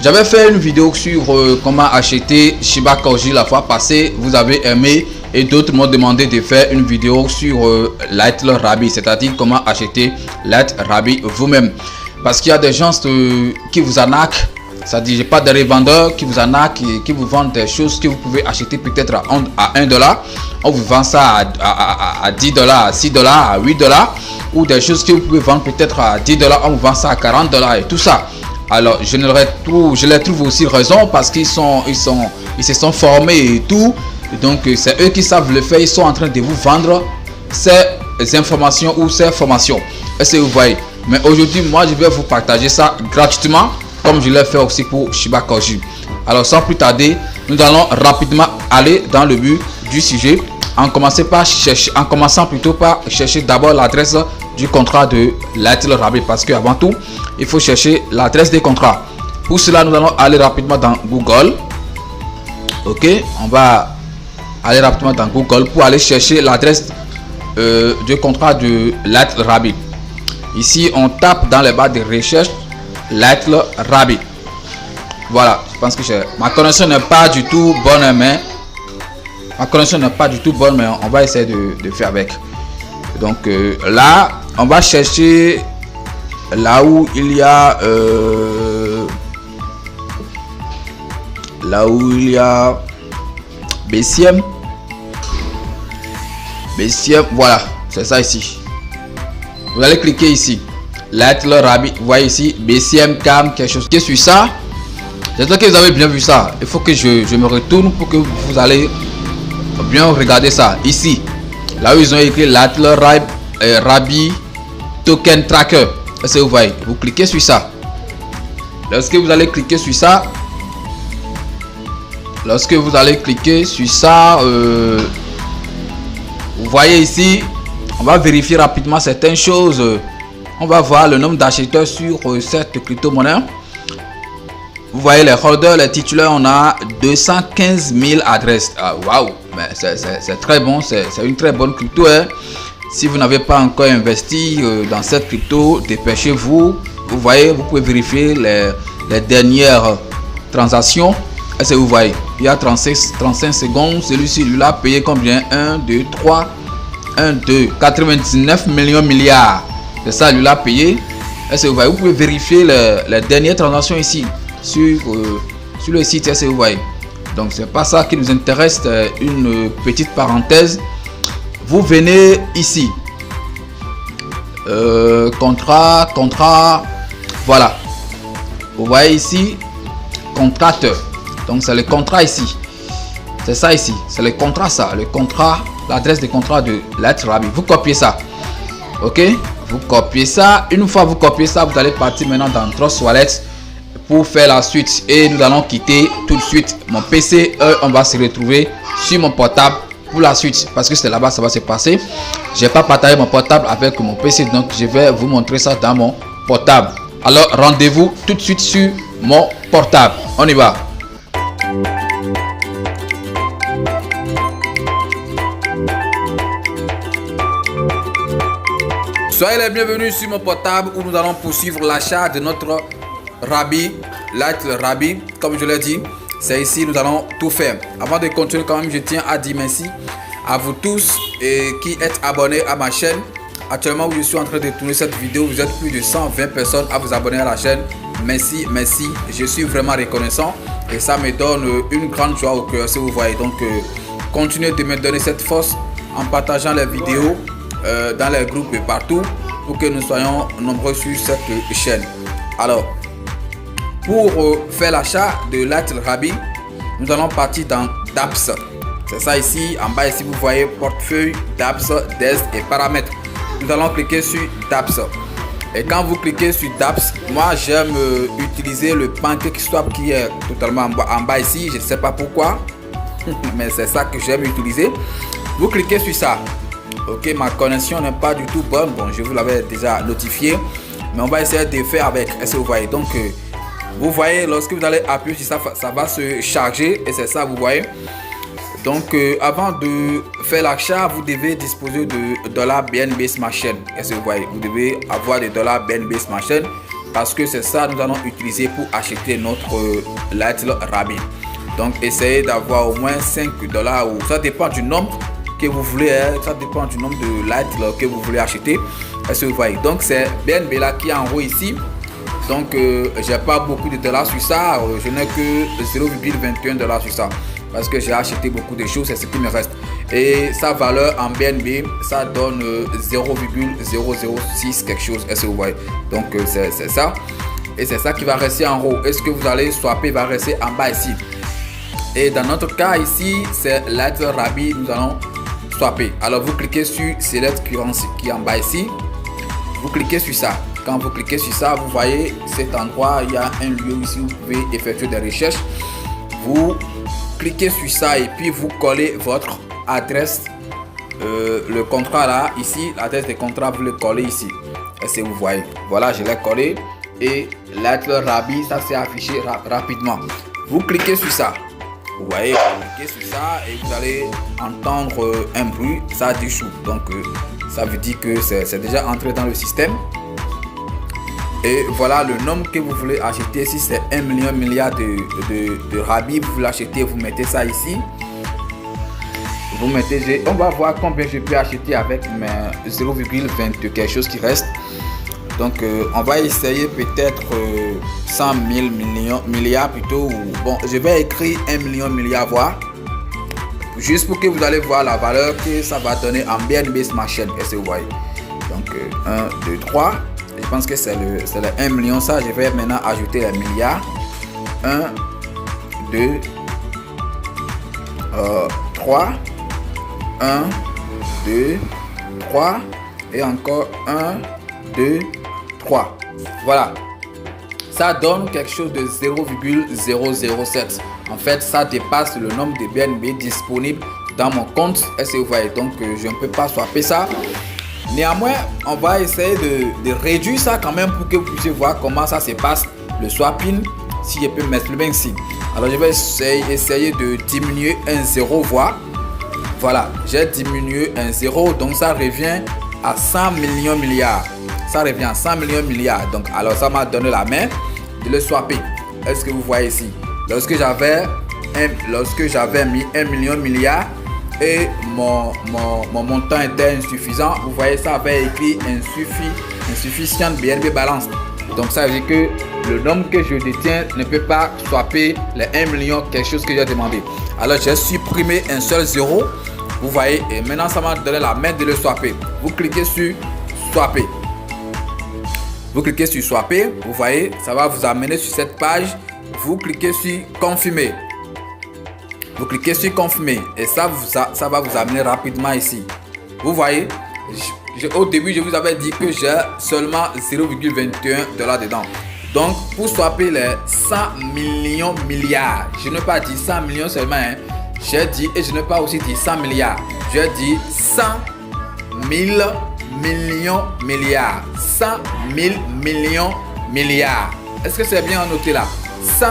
J'avais fait une vidéo sur comment acheter Shiba Koji la fois passée. Vous avez aimé et d'autres m'ont demandé de faire une vidéo sur Little Rabbit, c'est-à-dire comment acheter Little Rabbit vous-même. Parce qu'il y a des gens qui vous arnaquent. C'est-à-dire, j'ai pas de revendeurs qui vous arnaquent et qui vous vendent des choses que vous pouvez acheter peut-être à 1 $. On vous vend ça à 10 $, à 6 $, à 8 $. Ou des choses que vous pouvez vendre peut-être à 10 $, on vous vend ça à 40 $ et tout ça. Alors, je les trouve aussi raison parce qu'ils se sont formés et tout. Et donc, c'est eux qui savent le faire. Ils sont en train de vous vendre ces informations ou ces formations. Est-ce que vous voyez? Mais aujourd'hui, moi, je vais vous partager ça gratuitement, comme je l'ai fait aussi pour Shiba Koji. Alors sans plus tarder, nous allons rapidement aller dans le but du sujet, en commençant plutôt par chercher d'abord l'adresse du contrat de Little Rabbit, parce que avant tout il faut chercher l'adresse des contrats. Pour cela, nous allons aller rapidement dans Google. Ok, on va aller rapidement dans Google pour aller chercher l'adresse du contrat de Little Rabbit. Ici on tape dans les barres de recherche Little Rabbit. Voilà, je pense que ma connexion n'est pas du tout bonne, mais on va essayer de faire avec. Donc là, on va chercher là où il y a BCM. Voilà, c'est ça ici. Vous allez cliquer ici. Little Rabbit, vous voyez ici BCM Cam, quelque chose qui est sur ça. J'espère que vous avez bien vu ça. Il faut que je me retourne pour que vous allez bien regarder ça. Ici, là où ils ont écrit Little Rabbit Token Tracker. Est-ce que vous voyez? Vous cliquez sur ça. Lorsque vous allez cliquer sur ça, vous voyez ici, on va vérifier rapidement certaines choses. On va voir le nombre d'acheteurs sur cette crypto-monnaie. Vous voyez les holders, les titulaires, on a 215 000 adresses. Waouh, mais c'est très bon, c'est une très bonne crypto. Hein. Si vous n'avez pas encore investi dans cette crypto, dépêchez-vous. Vous voyez, vous pouvez vérifier les dernières transactions. Est-ce que vous voyez? Il y a 35 secondes. Celui-ci, lui a payé combien? 1, 2, 3, 1, 2, 99 milliards. C'est ça, lui l'a payé. Est-ce que vous voyez? Vous pouvez vérifier les dernières transactions ici sur le site. Est-ce que vous voyez? Donc c'est pas ça qui nous intéresse. Une petite parenthèse. Vous venez ici. Contrat. Voilà. Vous voyez ici contracteur. Donc c'est le contrat ici. C'est ça ici. C'est le contrat ça. Le contrat, l'adresse des contrats de Little Rabbit. Vous copiez ça. Ok? Vous copiez ça. Une fois vous copiez ça, vous allez partir maintenant dans Trust Wallet pour faire la suite. Et nous allons quitter tout de suite mon PC. On va se retrouver sur mon portable pour la suite. Parce que c'est là-bas ça va se passer. J'ai pas partagé mon portable avec mon PC. Donc je vais vous montrer ça dans mon portable. Alors rendez-vous tout de suite sur mon portable. On y va. Soyez les bienvenus sur mon portable où nous allons poursuivre l'achat de notre Rabbit, Little Rabbit. Comme je l'ai dit, c'est ici nous allons tout faire. Avant de continuer quand même, je tiens à dire merci à vous tous qui êtes abonnés à ma chaîne. Actuellement où je suis en train de tourner cette vidéo, vous êtes plus de 120 personnes à vous abonner à la chaîne. Merci, je suis vraiment reconnaissant et ça me donne une grande joie au cœur si vous voyez. Donc continuez de me donner cette force en partageant les vidéos dans les groupes et partout pour que nous soyons nombreux sur cette chaîne. Alors pour faire l'achat de Little Rabbit, nous allons partir dans DApps. C'est ça ici, en bas ici vous voyez portefeuille, DApps, DES et paramètres. Nous allons cliquer sur DApps. Et quand vous cliquez sur DApps, moi j'aime utiliser le PancakeSwap qui est totalement en bas ici. Je ne sais pas pourquoi, mais c'est ça que j'aime utiliser. Vous cliquez sur ça. Ok, ma connexion n'est pas du tout bonne. Bon, je vous l'avais déjà notifié, mais on va essayer de faire avec. Est-ce que vous voyez? Donc, vous voyez, lorsque vous allez appuyer sur ça, ça va se charger et c'est ça, vous voyez. Donc, avant de faire l'achat, vous devez disposer de $BNB Smart Chain. Est-ce que vous voyez? Vous devez avoir des $BNB Smart Chain parce que c'est ça que nous allons utiliser pour acheter notre Lightler Rabbit. Donc essayez d'avoir au moins 5 $, ou ça dépend du nombre que vous voulez, ça dépend du nombre de Lightler que vous voulez acheter. Est-ce que vous voyez? Donc c'est BNB là qui est en haut ici. Donc j'ai pas beaucoup de dollars sur ça, je n'ai que 0,21 $ sur ça parce que j'ai acheté beaucoup de choses, c'est ce qui me reste. Et sa valeur en BNB, ça donne 0,006 quelque chose. Est-ce que vous voyez? Donc c'est ça. Et c'est ça qui va rester en haut. Est-ce que vous allez swapper, va rester en bas ici. Et dans notre cas ici, c'est Lightler Rabbit, nous allons swapper. Alors vous cliquez sur Select Currency qui est en bas ici. Vous cliquez sur ça. Quand vous cliquez sur ça, vous voyez cet endroit, il y a un lieu ici où vous pouvez effectuer des recherches. Vous cliquez sur ça et puis vous collez votre adresse, le contrat là, ici, l'adresse des contrats, vous le collez ici. Est-ce que vous voyez? Voilà, je l'ai collé et Lightler Rabbit, ça s'est affiché rapidement. Vous cliquez sur ça. Vous voyez, vous cliquez sur ça et vous allez entendre un bruit, ça dit chou. Donc ça veut dire que c'est déjà entré dans le système. Et voilà le nombre que vous voulez acheter. Si c'est 1 million milliard de Rabbit, vous l'achetez, vous mettez ça ici. Vous mettez, on va voir combien je peux acheter avec mes 0,20 quelque chose qui reste. Donc on va essayer peut-être 100 000 milliards plutôt. Bon, je vais écrire 1 million milliard voir. Juste pour que vous allez voir la valeur que ça va donner en BNB sur ma chaîne. Est-ce que vous voyez? Donc 1, 2, 3. Je pense que c'est le 1 million. Ça, je vais maintenant ajouter les milliards. 1, 2, 3. 1, 2, 3. Et encore 1, 2, 3. Voilà. Ça donne quelque chose de 0,007. En fait, ça dépasse le nombre de BNB disponibles dans mon compte. Est-ce que vous voyez? Donc, je ne peux pas swapper ça. Néanmoins, on va essayer de réduire ça quand même pour que vous puissiez voir comment ça se passe, le swapping, si je peux mettre le bien ici. Alors, je vais essayer de diminuer un 0, voilà, j'ai diminué un 0, donc ça revient à 100 millions milliards. Ça revient à 100 millions milliards. Donc, alors ça m'a donné la main de le swapper. Est-ce que vous voyez ici? Lorsque j'avais mis 1 million milliard, et mon montant était insuffisant, vous voyez, ça avait écrit insuffisant BNB balance. Donc ça veut dire que le nombre que je détiens ne peut pas swapper les 1 million quelque chose que j'ai demandé. Alors j'ai supprimé un seul 0, vous voyez, et maintenant ça m'a donné la main de le swapper. Vous cliquez sur swapper. Vous cliquez sur swapper, vous voyez, ça va vous amener sur cette page. Vous cliquez sur confirmer. Vous cliquez sur confirmer et ça va vous amener rapidement ici. Vous voyez, au début je vous avais dit que j'ai seulement 0,21 $ dedans. Donc pour swapper les 100 millions milliards, je n'ai pas dit 100 millions seulement, hein. J'ai dit, et je n'ai pas aussi dit 100 milliards, j'ai dit 100 000 millions milliards. 100 000 millions milliards. Est-ce que c'est bien noté là? 100.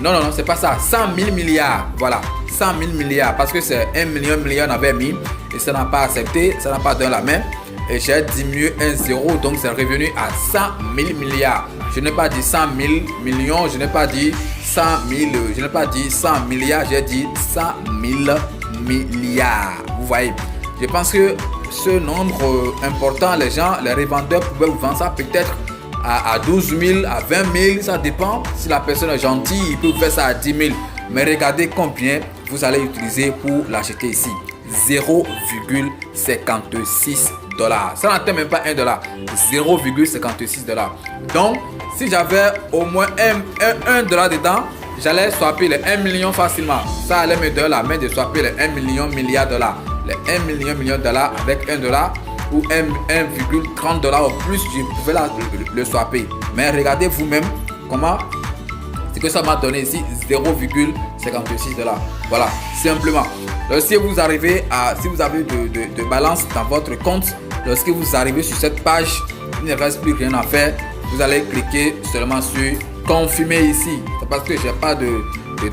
Non, c'est pas ça. 100 000 milliards. Voilà. 100 000 milliards. Parce que c'est 1 million milliard on avait mis. Et ça n'a pas accepté. Ça n'a pas donné la main. Et j'ai diminué un 0. Donc c'est revenu à 100 000 milliards. Je n'ai pas dit 100 000 millions. Je n'ai pas dit 100 000. Je n'ai pas dit 100 milliards. J'ai dit 100 000 milliards. Vous voyez. Je pense que ce nombre important, les revendeurs pouvaient vous vendre ça peut-être à 12 000, à 20 000, ça dépend. Si la personne est gentille, il peut faire ça à 10 000. Mais regardez combien vous allez utiliser pour l'acheter ici. 0,56 $. Ça n'atteint même pas 1 $. 0,56 $. Donc, si j'avais au moins 1 $ dedans, j'allais swapper les 1 million facilement. Ça allait me donner la main de swapper les 1 million milliard $. Les 1 million million $ avec 1 $ ou 1,30 $ au plus, je pouvais le swapper. Mais regardez vous-même comment c'est que ça m'a donné ici 0,56 $. Voilà, simplement. Lorsque vous arrivez si vous avez de balance dans votre compte, lorsque vous arrivez sur cette page, il ne reste plus rien à faire. Vous allez cliquer seulement sur confirmer ici. C'est parce que j'ai pas de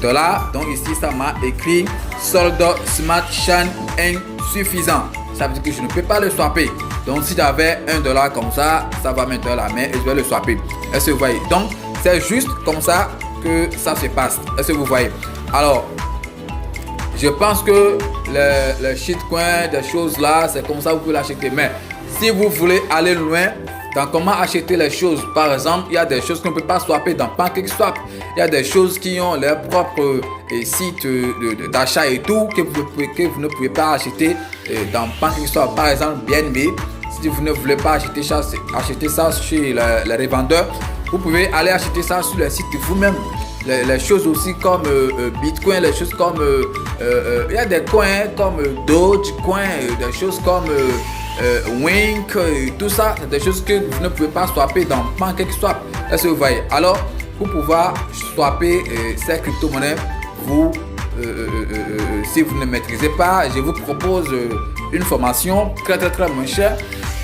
dollars. Donc ici, ça m'a écrit solde Smart Chain insuffisant. Ça veut dire que je ne peux pas le swapper. Donc si j'avais 1 $ comme ça, ça va me donner la main et je vais le swapper. Est-ce que vous voyez? Donc, c'est juste comme ça que ça se passe. Est-ce que vous voyez? Alors, je pense que le shitcoin, des choses là, c'est comme ça que vous pouvez l'acheter. Mais si vous voulez aller loin dans comment acheter les choses, par exemple, il y a des choses qu'on ne peut pas swapper dans PancakeSwap. Il y a des choses qui ont leur propre site d'achat et tout que vous ne pouvez pas acheter dans PancakeSwap. Par exemple, BNB, si vous ne voulez pas acheter ça chez les revendeurs, vous pouvez aller acheter ça sur le site vous-même. Les choses aussi comme Bitcoin, les choses comme il y a des coins comme Dogecoin, des choses comme Wink, tout ça, c'est des choses que vous ne pouvez pas swapper dans PancakeSwap. Est-ce que vous voyez? Alors, pour pouvoir swapper ces crypto-monnaies, si vous ne maîtrisez pas, je vous propose une formation très moins chère.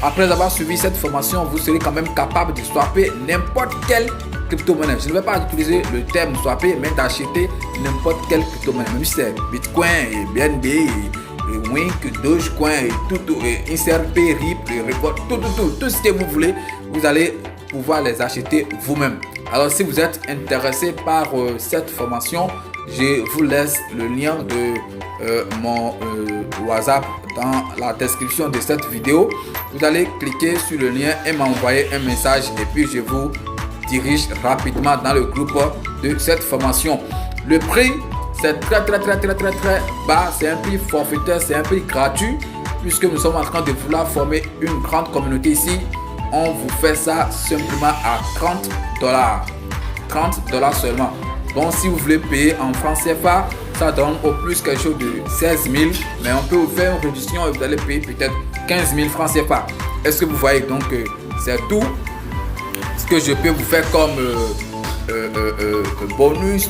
Après avoir suivi cette formation, vous serez quand même capable de swapper n'importe quelle crypto-monnaie. Je ne vais pas utiliser le terme swapper, mais d'acheter n'importe quelle crypto-monnaie. Même si c'est Bitcoin, et BNB, et Wink, Dogecoin, et tout, XRP, RIP, Report, tout ce que vous voulez, vous allez pouvoir les acheter vous-même. Alors si vous êtes intéressé par cette formation, je vous laisse le lien de mon WhatsApp dans la description de cette vidéo. Vous allez cliquer sur le lien et m'envoyer un message et puis je vous dirige rapidement dans le groupe de cette formation. Le prix, c'est très bas, c'est un prix forfaitaire, c'est un prix gratuit puisque nous sommes en train de vouloir former une grande communauté ici. On vous fait ça simplement à $30. $30 seulement. Donc si vous voulez payer en francs CFA, ça donne au plus quelque chose de 16 000, mais on peut vous faire une réduction et vous allez payer peut-être 15 000 francs CFA. Est-ce que vous voyez? Donc c'est tout ce que je peux vous faire comme bonus.